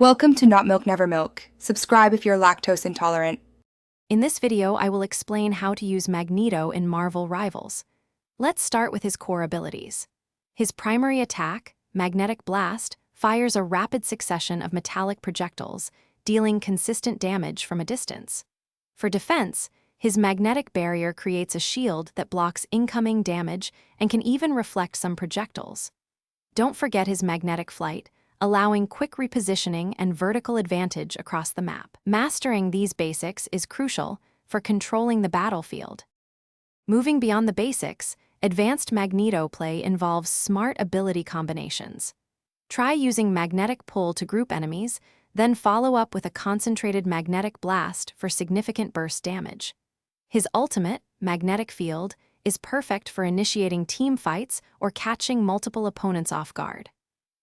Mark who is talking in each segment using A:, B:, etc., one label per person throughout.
A: Welcome to Not Milk Never Milk. Subscribe if you're lactose intolerant.
B: In this video, I will explain how to use Magneto in Marvel Rivals. Let's start with his core abilities. His primary attack, Magnetic Blast, fires a rapid succession of metallic projectiles, dealing consistent damage from a distance. For defense, his magnetic barrier creates a shield that blocks incoming damage and can even reflect some projectiles. Don't forget his magnetic flight, allowing quick repositioning and vertical advantage across the map. Mastering these basics is crucial for controlling the battlefield. Moving beyond the basics, advanced Magneto play involves smart ability combinations. Try using magnetic pull to group enemies, then follow up with a concentrated magnetic blast for significant burst damage. His ultimate, Magnetic Field, is perfect for initiating team fights or catching multiple opponents off guard.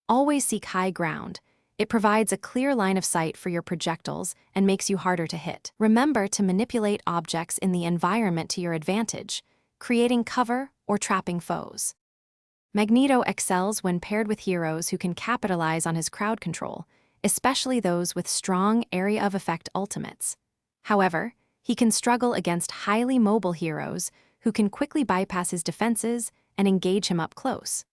B: Always seek high ground. It provides a clear line of sight for your projectiles and makes you harder to hit. Remember to manipulate objects in the environment to your advantage, creating cover or trapping foes. Magneto excels when paired with heroes who can capitalize on his crowd control, especially those with strong area of effect ultimates. However, he can struggle against highly mobile heroes who can quickly bypass his defenses and engage him up close.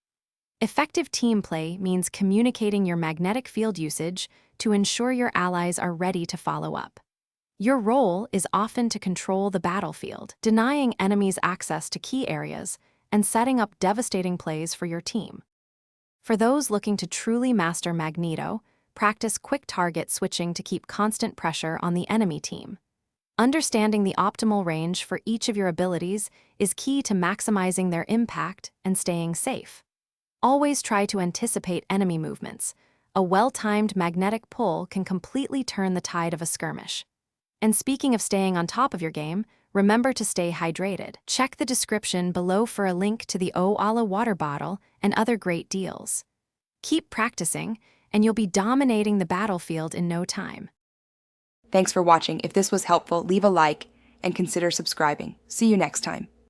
B: Effective team play means communicating your magnetic field usage to ensure your allies are ready to follow up. Your role is often to control the battlefield, denying enemies access to key areas and setting up devastating plays for your team. For those looking to truly master Magneto, practice quick target switching to keep constant pressure on the enemy team. Understanding the optimal range for each of your abilities is key to maximizing their impact and staying safe. Always try to anticipate enemy movements. A well-timed magnetic pull can completely turn the tide of a skirmish. And speaking of staying on top of your game, remember to stay hydrated. Check the description below for a link to the O-Ala water bottle and other great deals. Keep practicing, and you'll be dominating the battlefield in no time.
A: Thanks for watching. If this was helpful, leave a like and consider subscribing. See you next time.